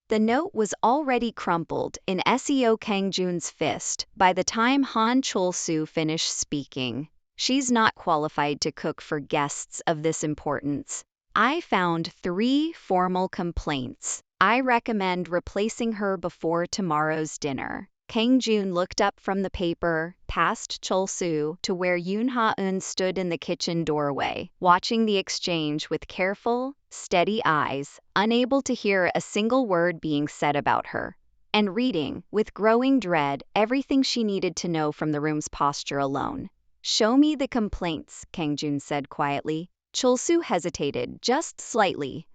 The note was already crumpled in SEO Kang Jun's fist by the time Han Chol-soo finished speaking. She's not qualified to cook for guests of this importance. I found 3 formal complaints. I recommend replacing her before tomorrow's dinner. Kang Jun looked up from the paper, past Chol-soo, to where Yoon Ha-eun stood in the kitchen doorway, watching the exchange with careful, steady eyes, unable to hear a single word being said about her, and reading, with growing dread, everything she needed to know from the room's posture alone. "Show me the complaints," Kang Jun said quietly. Chol-soo hesitated, just slightly.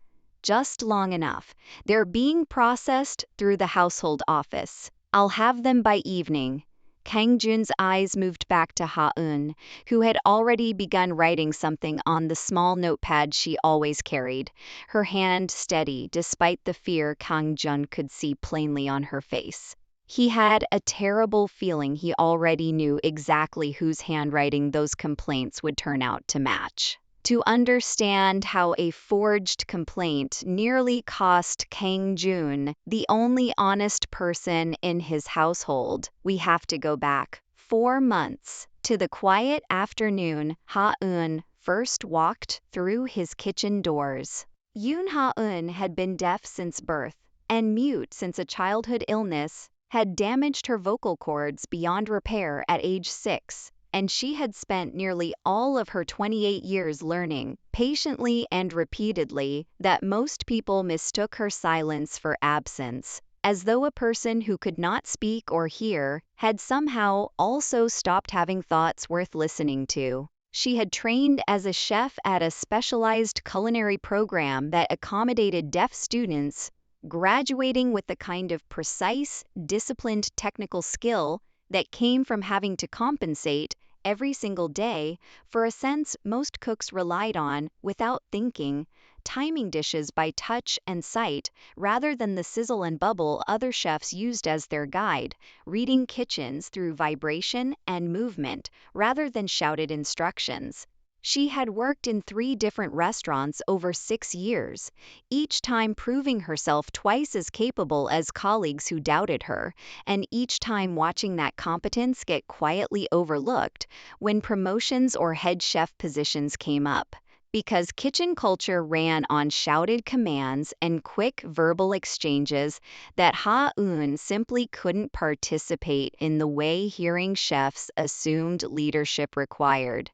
"Just long enough. They're being processed through the household office. I'll have them by evening." Kang Jun's eyes moved back to Ha-eun, who had already begun writing something on the small notepad she always carried, her hand steady despite the fear Kang Jun could see plainly on her face. He had a terrible feeling he already knew exactly whose handwriting those complaints would turn out to match. To understand how a forged complaint nearly cost Kang Jun, the only honest person in his household, we have to go back 4 months to the quiet afternoon Ha-eun first walked through his kitchen doors. Yoon Ha-eun had been deaf since birth, and mute since a childhood illness had damaged her vocal cords beyond repair at age 6. And she had spent nearly all of her 28 years learning, patiently and repeatedly, that most people mistook her silence for absence, as though a person who could not speak or hear had somehow also stopped having thoughts worth listening to. She had trained as a chef at a specialized culinary program that accommodated deaf students, graduating with the kind of precise, disciplined technical skill that came from having to compensate every single day for a sense most cooks relied on without thinking, timing dishes by touch and sight rather than the sizzle and bubble other chefs used as their guide, reading kitchens through vibration and movement rather than shouted instructions. She had worked in 3 different restaurants over 6 years, each time proving herself twice as capable as colleagues who doubted her, and each time watching that competence get quietly overlooked when promotions or head chef positions came up. Because kitchen culture ran on shouted commands and quick verbal exchanges that Ha-eun simply couldn't participate in the way hearing chefs assumed leadership required.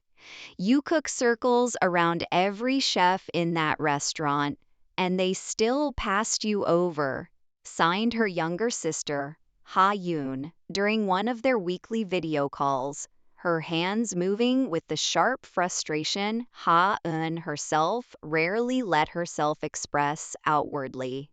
"You cook circles around every chef in that restaurant, and they still passed you over," signed her younger sister, Ha-yoon, during one of their weekly video calls, her hands moving with the sharp frustration Ha-eun herself rarely let herself express outwardly.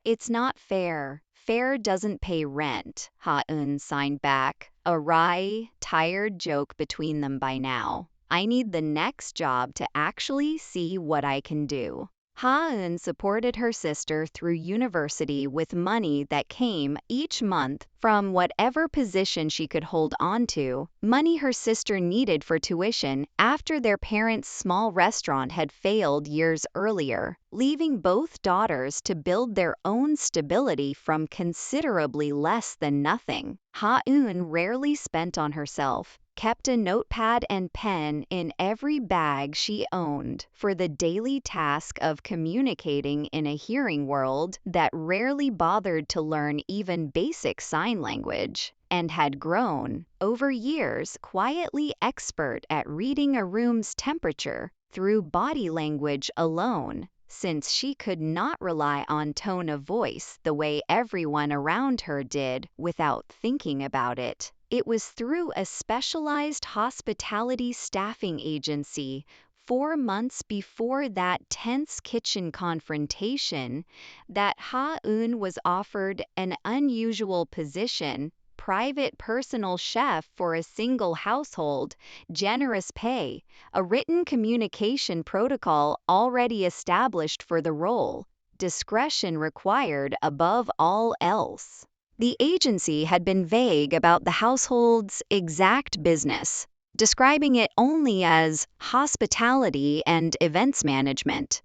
"It's not fair. Fair doesn't pay rent," Ha-eun signed back, a wry, tired joke between them by now. "I need the next job to actually see what I can do." Ha-eun supported her sister through university with money that came each month from whatever position she could hold on to, money her sister needed for tuition after their parents' small restaurant had failed years earlier, leaving both daughters to build their own stability from considerably less than nothing. Ha-eun rarely spent on herself, kept a notepad and pen in every bag she owned for the daily task of communicating in a hearing world that rarely bothered to learn even basic sign language, and had grown, over years, quietly expert at reading a room's temperature through body language alone, since she could not rely on tone of voice the way everyone around her did without thinking about it. It was through a specialized hospitality staffing agency 4 months before that tense kitchen confrontation that Ha-eun was offered an unusual position, private personal chef for a single household, generous pay, a written communication protocol already established for the role, discretion required above all else. The agency had been vague about the household's exact business, describing it only as hospitality and events management.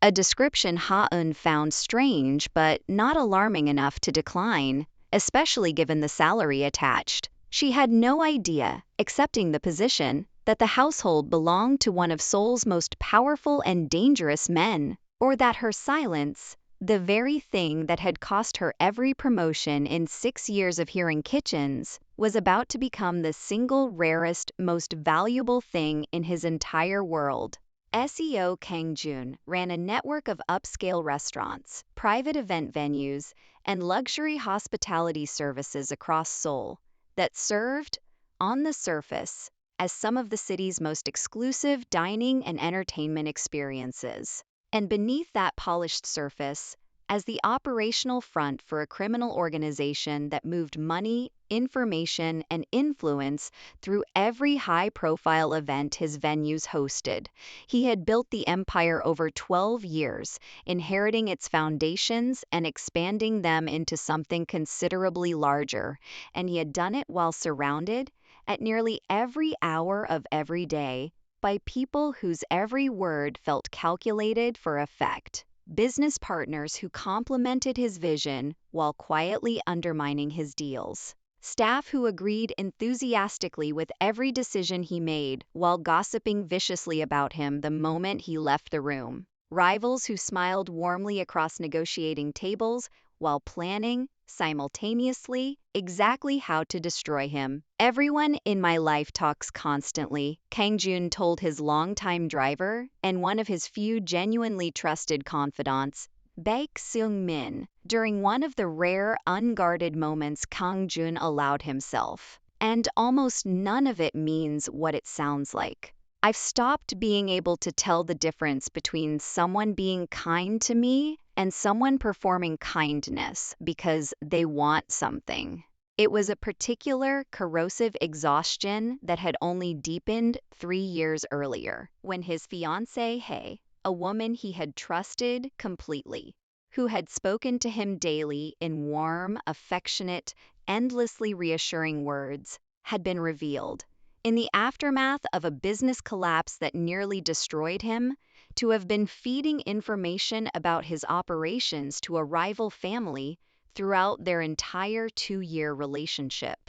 a description Ha-eun found strange but not alarming enough to decline, especially given the salary attached. She had no idea, accepting the position, that the household belonged to one of Seoul's most powerful and dangerous men, or that her silence, the very thing that had cost her every promotion in 6 years of hearing kitchens, was about to become the single rarest, most valuable thing in his entire world. SEO Kang Jun ran a network of upscale restaurants, private event venues, and luxury hospitality services across Seoul that served, on the surface, as some of the city's most exclusive dining and entertainment experiences. And beneath that polished surface, as the operational front for a criminal organization that moved money, information, and influence through every high-profile event his venues hosted. He had built the empire over 12 years, inheriting its foundations and expanding them into something considerably larger, and he had done it while surrounded, at nearly every hour of every day, by people whose every word felt calculated for effect. Business partners who complemented his vision while quietly undermining his deals. Staff who agreed enthusiastically with every decision he made while gossiping viciously about him the moment he left the room. Rivals who smiled warmly across negotiating tables while planning, simultaneously, exactly how to destroy him. "Everyone in my life talks constantly," Kang Jun told his longtime driver and one of his few genuinely trusted confidants, Baek Seung-min, during one of the rare, unguarded moments Kang Jun allowed himself. "And almost none of it means what it sounds like. I've stopped being able to tell the difference between someone being kind to me and someone performing kindness because they want something." It was a particular corrosive exhaustion that had only deepened 3 years earlier, when his fiancée Hae, a woman he had trusted completely, who had spoken to him daily in warm, affectionate, endlessly reassuring words, had been revealed, in the aftermath of a business collapse that nearly destroyed him, to have been feeding information about his operations to a rival family throughout their entire 2-year relationship.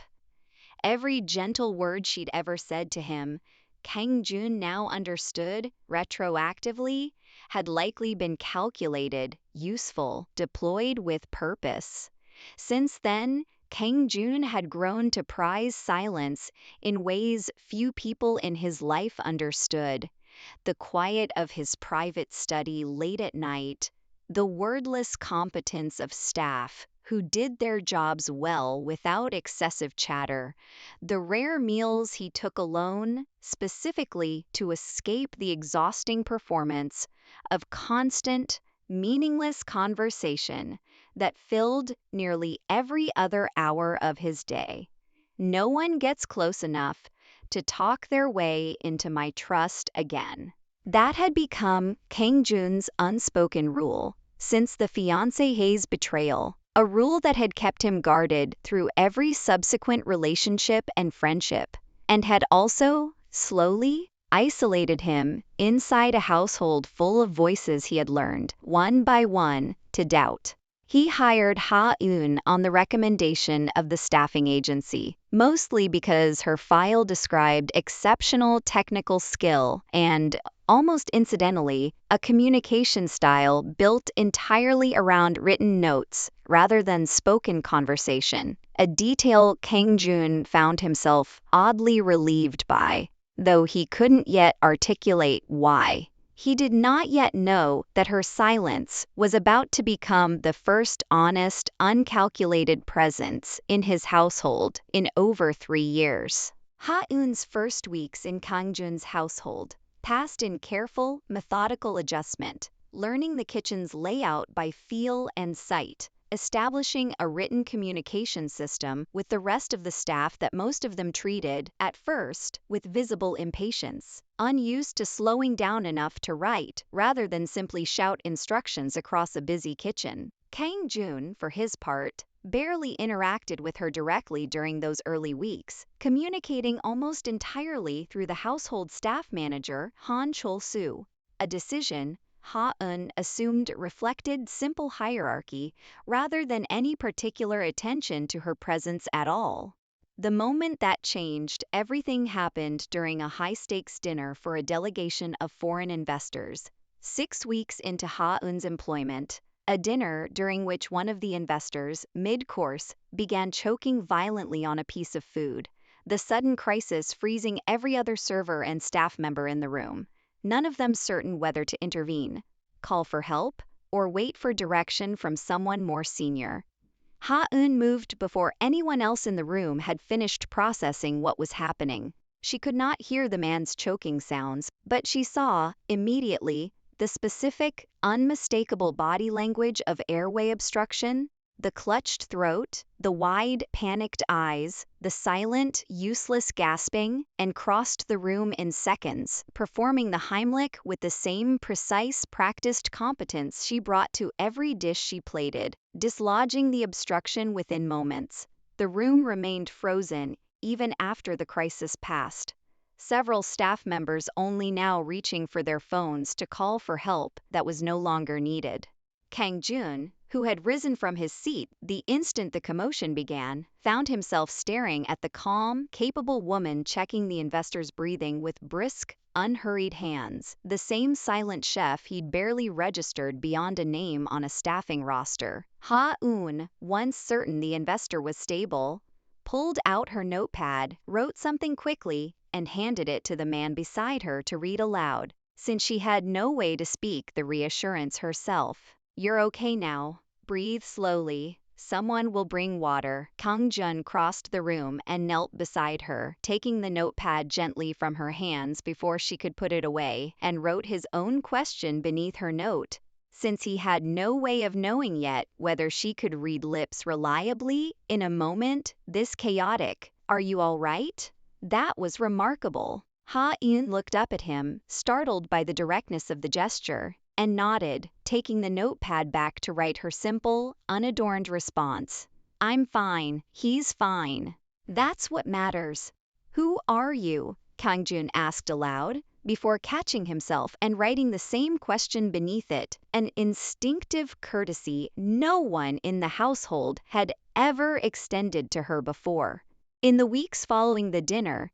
Every gentle word she'd ever said to him, Kang Jun now understood, retroactively, had likely been calculated, useful, deployed with purpose. Since then, Kang Jun had grown to prize silence in ways few people in his life understood. The quiet of his private study late at night, the wordless competence of staff who did their jobs well without excessive chatter, the rare meals he took alone, specifically to escape the exhausting performance of constant, meaningless conversation that filled nearly every other hour of his day. No one gets close enough to talk their way into my trust again. That had become Kang Jun's unspoken rule since the fiancé Hae's betrayal, a rule that had kept him guarded through every subsequent relationship and friendship, and had also, slowly, isolated him inside a household full of voices he had learned, one by one, to doubt. He hired Ha-eun on the recommendation of the staffing agency, mostly because her file described exceptional technical skill and, almost incidentally, a communication style built entirely around written notes rather than spoken conversation, a detail Kang Jun found himself oddly relieved by, though he couldn't yet articulate why. He did not yet know that her silence was about to become the first honest, uncalculated presence in his household in over 3 years. Ha-eun's first weeks in Kang Jun's household passed in careful, methodical adjustment, learning the kitchen's layout by feel and sight, establishing a written communication system with the rest of the staff that most of them treated, at first, with visible impatience, unused to slowing down enough to write rather than simply shout instructions across a busy kitchen. Kang Jun, for his part, barely interacted with her directly during those early weeks, communicating almost entirely through the household staff manager, Han Chol-soo, a decision, Ha-eun assumed reflected simple hierarchy rather than any particular attention to her presence at all. The moment that changed, everything happened during a high-stakes dinner for a delegation of foreign investors. 6 weeks into Ha-eun's employment, a dinner during which one of the investors, mid-course, began choking violently on a piece of food, the sudden crisis freezing every other server and staff member in the room, none of them certain whether to intervene, call for help, or wait for direction from someone more senior. Ha-eun moved before anyone else in the room had finished processing what was happening. She could not hear the man's choking sounds, but she saw, immediately, the specific, unmistakable body language of airway obstruction, the clutched throat, the wide, panicked eyes, the silent, useless gasping, and crossed the room in seconds, performing the Heimlich with the same precise, practiced competence she brought to every dish she plated, dislodging the obstruction within moments. The room remained frozen, even after the crisis passed. Several staff members only now reaching for their phones to call for help that was no longer needed. Kang Jun, who had risen from his seat the instant the commotion began, found himself staring at the calm, capable woman checking the investor's breathing with brisk, unhurried hands, the same silent chef he'd barely registered beyond a name on a staffing roster. Ha-eun, once certain the investor was stable, pulled out her notepad, wrote something quickly, and handed it to the man beside her to read aloud, since she had no way to speak the reassurance herself. "You're okay now. Breathe slowly. Someone will bring water." Kang Jun crossed the room and knelt beside her, taking the notepad gently from her hands before she could put it away, and wrote his own question beneath her note, since he had no way of knowing yet whether she could read lips reliably in a moment this chaotic. "Are you all right?" That was remarkable. Ha-eun looked up at him, startled by the directness of the gesture, and nodded, taking the notepad back to write her simple, unadorned response. "I'm fine, he's fine. That's what matters." "Who are you?" Kang Jun asked aloud, before catching himself and writing the same question beneath it, an instinctive courtesy no one in the household had ever extended to her before. In the weeks following the dinner,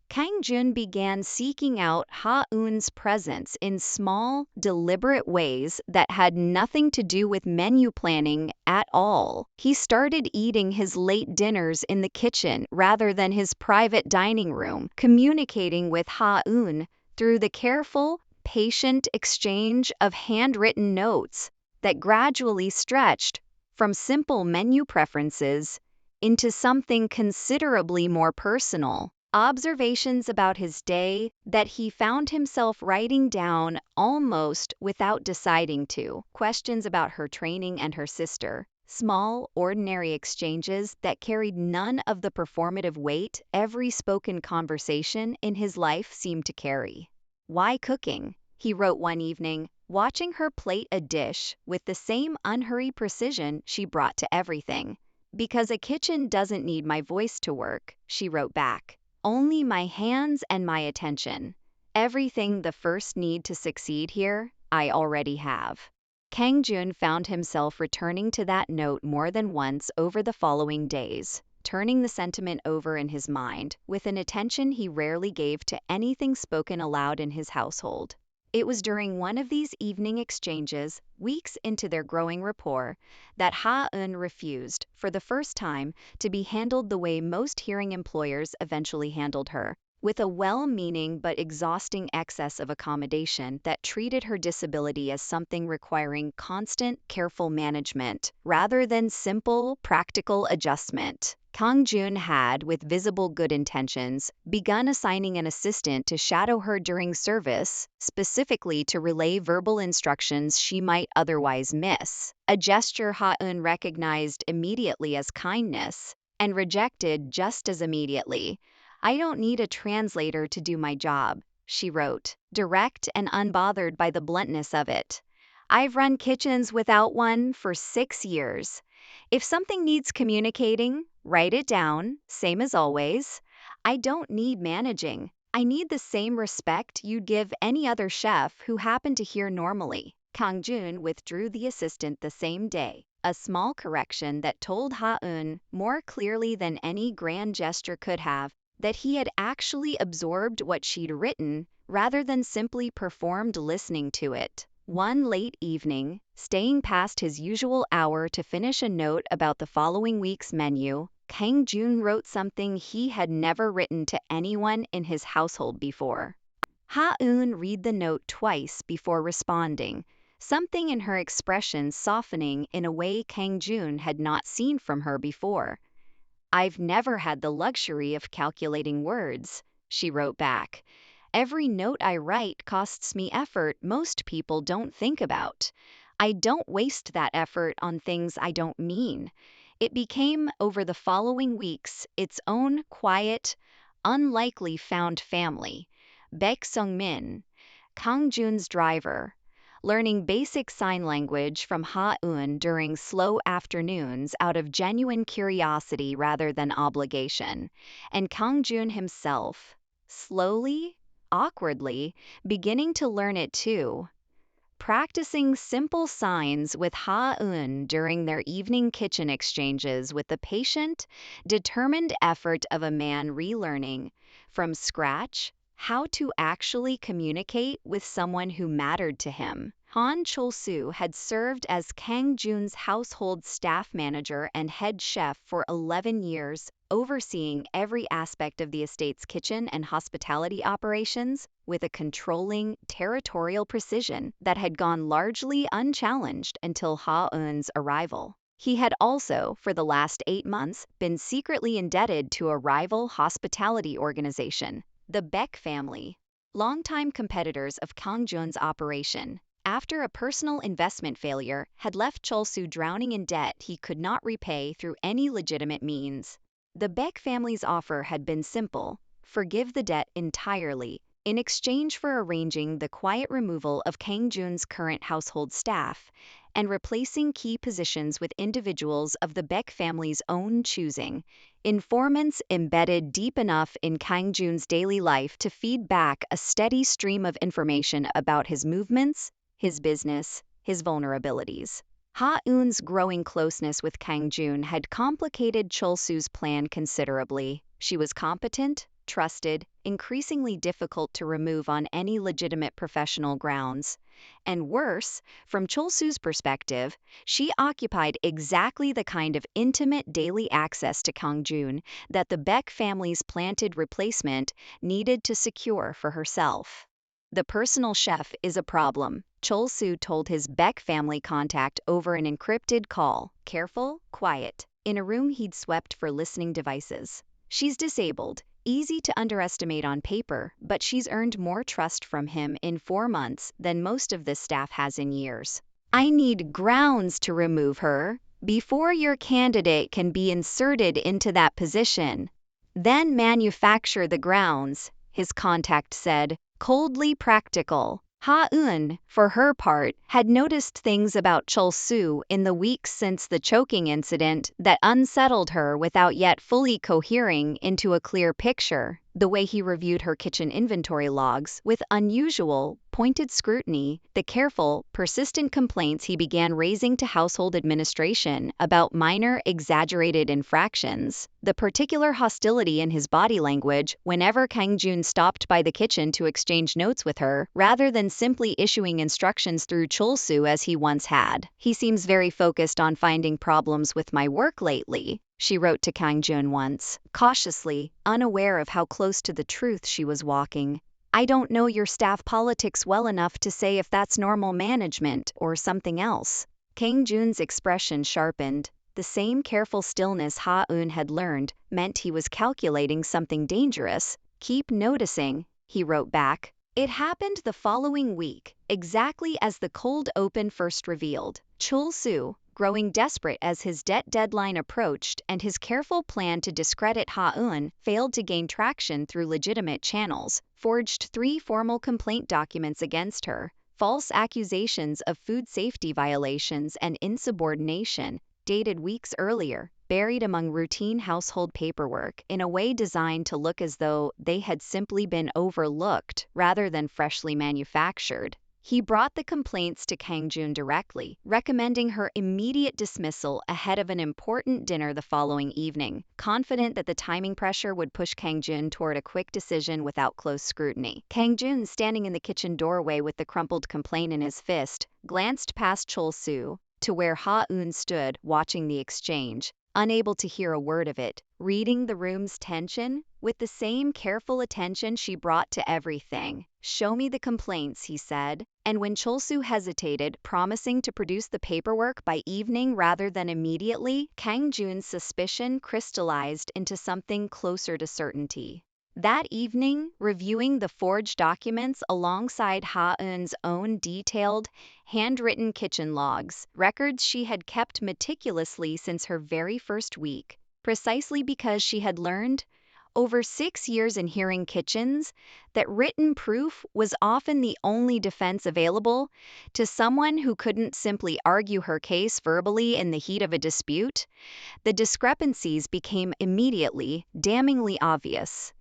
Kang Jun began seeking out Ha-eun's presence in small, deliberate ways that had nothing to do with menu planning at all. He started eating his late dinners in the kitchen rather than his private dining room, communicating with Ha-eun through the careful, patient exchange of handwritten notes that gradually stretched from simple menu preferences into something considerably more personal. Observations about his day that he found himself writing down almost without deciding to, questions about her training and her sister, small, ordinary exchanges that carried none of the performative weight every spoken conversation in his life seemed to carry. "Why cooking?" he wrote one evening, watching her plate a dish with the same unhurried precision she brought to everything. "Because a kitchen doesn't need my voice to work," she wrote back. "Only my hands and my attention. Everything the first need to succeed here, I already have." Kang Jun found himself returning to that note more than once over the following days, turning the sentiment over in his mind with an attention he rarely gave to anything spoken aloud in his household. It was during one of these evening exchanges, weeks into their growing rapport, that Ha-eun refused, for the first time, to be handled the way most hearing employers eventually handled her, with a well-meaning but exhausting excess of accommodation that treated her disability as something requiring constant, careful management, rather than simple, practical adjustment. Kang Jun had, with visible good intentions, begun assigning an assistant to shadow her during service, specifically to relay verbal instructions she might otherwise miss, a gesture Ha-eun recognized immediately as kindness, and rejected just as immediately. "I don't need a translator to do my job," she wrote, direct and unbothered by the bluntness of it. "I've run kitchens without one for 6 years. If something needs communicating, write it down, same as always. I don't need managing. I need the same respect you'd give any other chef who happened to hear normally. Kang Jun withdrew the assistant the same day, a small correction that told Ha-eun more clearly than any grand gesture could have that he had actually absorbed what she'd written rather than simply performed listening to it. One late evening, staying past his usual hour to finish a note about the following week's menu, Kang Jun wrote something he had never written to anyone in his household before. Ha-eun read the note twice before responding, something in her expression softening in a way Kang Jun had not seen from her before. "I've never had the luxury of calculating words," she wrote back. "Every note I write costs me effort most people don't think about. I don't waste that effort on things I don't mean." It became, over the following weeks, its own quiet, unlikely found family. Baek Sung-min, Kang Jun's driver, learning basic sign language from Ha-eun during slow afternoons out of genuine curiosity rather than obligation, and Kang Jun himself, slowly, awkwardly, beginning to learn it too. Practicing simple signs with Ha-eun during their evening kitchen exchanges with the patient, determined effort of a man relearning, from scratch, how to actually communicate with someone who mattered to him. Han Chol-soo had served as Kang Jun's household staff manager and head chef for 11 years, overseeing every aspect of the estate's kitchen and hospitality operations with a controlling, territorial precision that had gone largely unchallenged until Ha-eun's arrival. He had also, for the last 8 months, been secretly indebted to a rival hospitality organization, the Baek family, longtime competitors of Kang Jun's operation. After a personal investment failure had left Chol-soo drowning in debt he could not repay through any legitimate means. The Baek family's offer had been simple: forgive the debt entirely, in exchange for arranging the quiet removal of Kang Jun's current household staff and replacing key positions with individuals of the Baek family's own choosing, informants embedded deep enough in Kang Jun's daily life to feed back a steady stream of information about his movements, his business, his vulnerabilities. Ha-eun's growing closeness with Kang Jun had complicated Chol-soo's plan considerably. She was competent, trusted, increasingly difficult to remove on any legitimate professional grounds. And worse, from Chol-soo's perspective, she occupied exactly the kind of intimate daily access to Kang Jun that the Baek family's planted replacement needed to secure for herself. "The personal chef is a problem," Chol-soo told his Baek family contact over an encrypted call, careful, quiet, in a room he'd swept for listening devices. "She's disabled, easy to underestimate on paper, but she's earned more trust from him in 4 months than most of this staff has in years. I need grounds to remove her before your candidate can be inserted into that position. Then manufacture the grounds," his contact said, coldly practical. Ha-eun, for her part, had noticed things about Chol-soo in the weeks since the choking incident that unsettled her without yet fully cohering into a clear picture. The way he reviewed her kitchen inventory logs with unusual, pointed scrutiny, the careful, persistent complaints he began raising to household administration about minor, exaggerated infractions, the particular hostility in his body language whenever Kang Jun stopped by the kitchen to exchange notes with her, rather than simply issuing instructions through Chol-soo as he once had. "He seems very focused on finding problems with my work lately," she wrote to Kang Jun once, cautiously, unaware of how close to the truth she was walking. "I don't know your staff politics well enough to say if that's normal management or something else." Kang Jun's expression sharpened. The same careful stillness Ha-eun had learned meant he was calculating something dangerous. "Keep noticing," he wrote back. It happened the following week, exactly as the cold open first revealed. Chol-soo, growing desperate as his debt deadline approached and his careful plan to discredit Ha-eun failed to gain traction through legitimate channels, forged 3 formal complaint documents against her, false accusations of food safety violations and insubordination, dated weeks earlier, buried among routine household paperwork in a way designed to look as though they had simply been overlooked rather than freshly manufactured. He brought the complaints to Kang Jun directly, recommending her immediate dismissal ahead of an important dinner the following evening, confident that the timing pressure would push Kang Jun toward a quick decision without close scrutiny. Kang Jun, standing in the kitchen doorway with the crumpled complaint in his fist, glanced past Chol-soo to where Ha-eun stood watching the exchange, unable to hear a word of it, reading the room's tension with the same careful attention she brought to everything. "Show me the complaints," he said, and when Chol-soo hesitated, promising to produce the paperwork by evening rather than immediately, Kang Jun's suspicion crystallized into something closer to certainty. That evening, reviewing the forged documents alongside Ha-eun's own detailed, handwritten kitchen logs, records she had kept meticulously since her very first week, precisely because she had learned, over 6 years in hearing kitchens, that written proof was often the only defense available to someone who couldn't simply argue her case verbally in the heat of a dispute. The discrepancies became immediately, damningly obvious.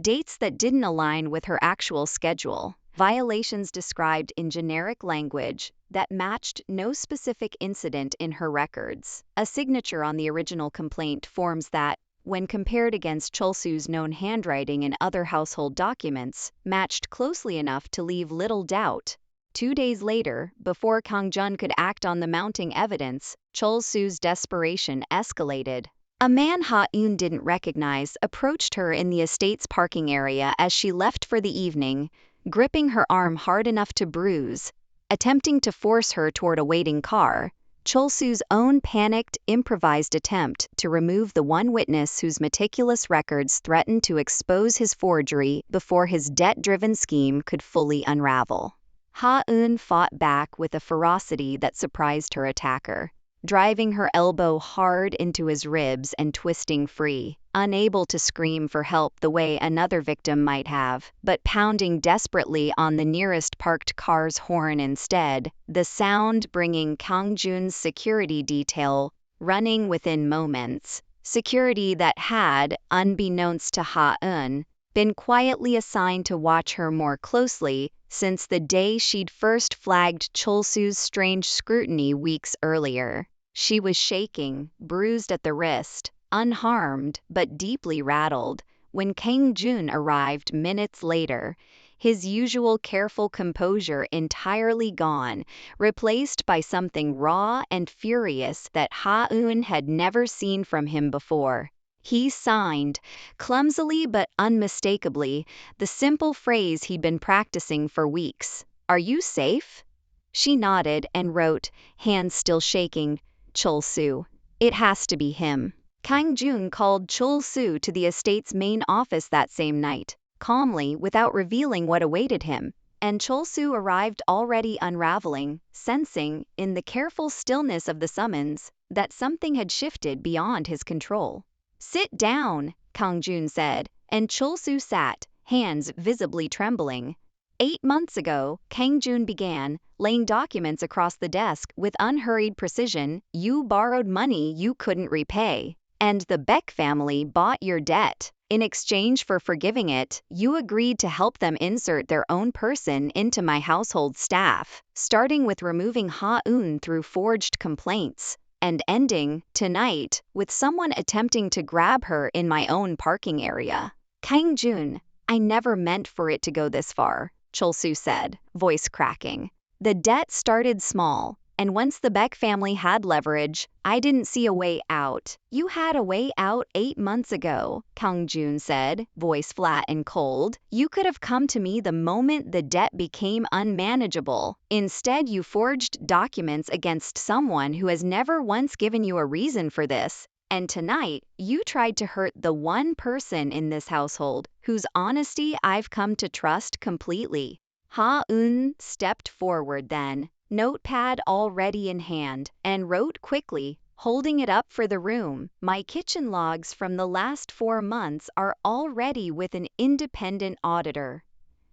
Dates that didn't align with her actual schedule, violations described in generic language that matched no specific incident in her records, a signature on the original complaint forms that, when compared against Chol-soo's known handwriting in other household documents, matched closely enough to leave little doubt. 2 days later, before Kang Jun could act on the mounting evidence, Chol-soo's desperation escalated. A man Ha-eun didn't recognize approached her in the estate's parking area as she left for the evening, gripping her arm hard enough to bruise, attempting to force her toward a waiting car. Chol-soo's own panicked, improvised attempt to remove the one witness whose meticulous records threatened to expose his forgery before his debt-driven scheme could fully unravel. Ha-eun fought back with a ferocity that surprised her attacker, driving her elbow hard into his ribs and twisting free, unable to scream for help the way another victim might have, but pounding desperately on the nearest parked car's horn instead, the sound bringing Kang Jun's security detail running within moments. Security that had, unbeknownst to Ha-eun, been quietly assigned to watch her more closely since the day she'd first flagged Chol-soo's strange scrutiny weeks earlier. She was shaking, bruised at the wrist, unharmed but deeply rattled, when Kang Jun arrived minutes later, his usual careful composure entirely gone, replaced by something raw and furious that Ha-eun had never seen from him before. He signed, clumsily but unmistakably, the simple phrase he'd been practicing for weeks. "Are you safe?" She nodded and wrote, hands still shaking, "Chol-soo. It has to be him." Kang Jun called Chol-soo to the estate's main office that same night, calmly without revealing what awaited him, and Chol-soo arrived already unraveling, sensing, in the careful stillness of the summons, that something had shifted beyond his control. "Sit down," Kang Jun said, and Chol-soo sat, hands visibly trembling. 8 months ago, Kang Jun began, laying documents across the desk with unhurried precision. "You borrowed money you couldn't repay, and the Beck family bought your debt. In exchange for forgiving it, you agreed to help them insert their own person into my household staff, starting with removing Ha-eun through forged complaints, and ending, tonight, with someone attempting to grab her in my own parking area." "Kang Jun, I never meant for it to go this far," Chol-soo said, voice cracking. "The debt started small, and once the Beck family had leverage, I didn't see a way out." "You had a way out 8 months ago," Kang Jun said, voice flat and cold. "You could have come to me the moment the debt became unmanageable. Instead, you forged documents against someone who has never once given you a reason for this. And tonight, you tried to hurt the one person in this household whose honesty I've come to trust completely." Ha-eun stepped forward then, notepad already in hand, and wrote quickly, holding it up for the room. "My kitchen logs from the last 4 months are already with an independent auditor.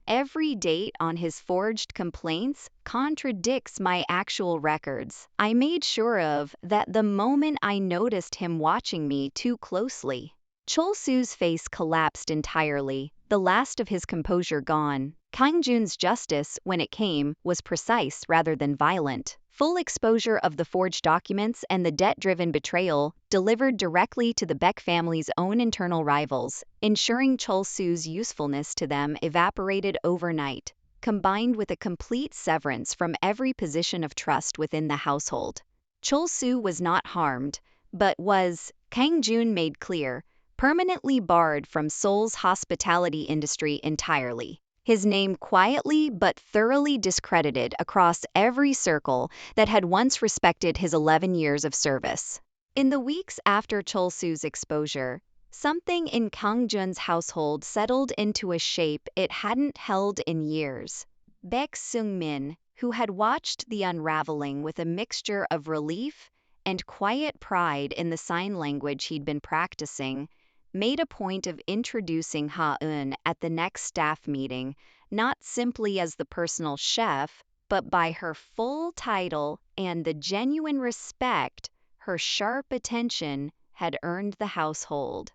Every date on his forged complaints contradicts my actual records. I made sure of that the moment I noticed him watching me too closely. Chol-soo's face collapsed entirely, the last of his composure gone. Kang-jun's justice, when it came, was precise rather than violent. Full exposure of the forged documents and the debt-driven betrayal delivered directly to the Baek family's own internal rivals, ensuring Chol-soo's usefulness to them evaporated overnight, combined with a complete severance from every position of trust within the household. Chol-soo was not harmed, but was, Kang-jun made clear, permanently barred from Seoul's hospitality industry entirely. His name quietly but thoroughly discredited across every circle that had once respected his 11 years of service. In the weeks after Chol-soo's exposure, something in Kang-jun's household settled into a shape it hadn't held in years. Baek Seung-min, who had watched the unraveling with a mixture of relief and quiet pride in the sign language he'd been practicing, made a point of introducing Ha-eun at the next staff meeting, not simply as the personal chef, but by her full title and the genuine respect her sharp attention had earned the household.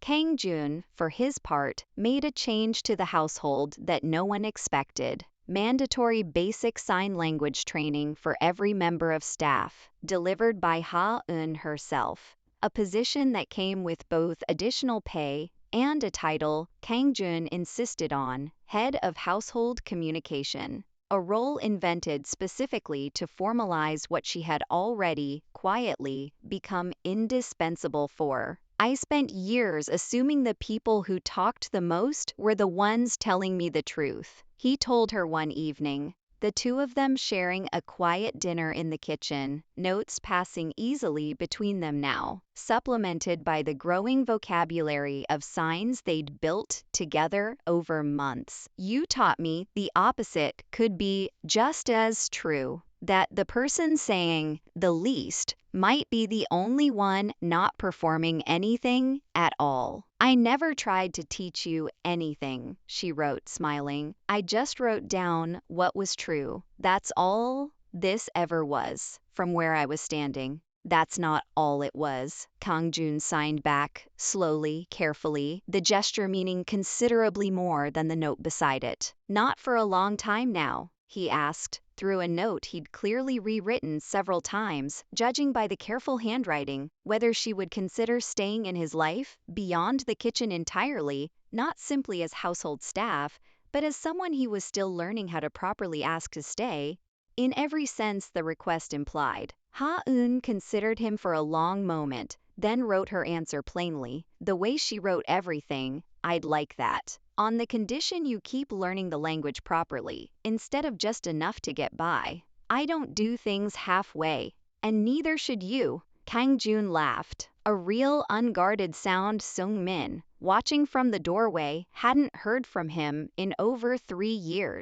Kang-jun, for his part, made a change to the household that no one expected. Mandatory basic sign language training for every member of staff, delivered by Ha-eun herself. A position that came with both additional pay and a title Kang-jun insisted on, head of household communication, a role invented specifically to formalize what she had already, quietly, become indispensable for. I spent years assuming the people who talked the most were the ones telling me the truth, he told her one evening. The two of them sharing a quiet dinner in the kitchen, notes passing easily between them now, supplemented by the growing vocabulary of signs they'd built together over months. You taught me the opposite could be just as true, that the person saying the least might be the only one not performing anything at all. I never tried to teach you anything, she wrote, smiling. I just wrote down what was true. That's all this ever was, from where I was standing. That's not all it was, Kang-jun signed back, slowly, carefully, the gesture meaning considerably more than the note beside it. Not for a long time now, he asked, through a note he'd clearly rewritten several times, judging by the careful handwriting, whether she would consider staying in his life, beyond the kitchen entirely, not simply as household staff, but as someone he was still learning how to properly ask to stay. In every sense the request implied. Ha-eun considered him for a long moment, then wrote her answer plainly, the way she wrote everything, I'd like that. On the condition you keep learning the language properly, instead of just enough to get by. I don't do things halfway, and neither should you. Kang-jun laughed, a real unguarded sound. Seung-min, watching from the doorway, hadn't heard from him in over 3 years.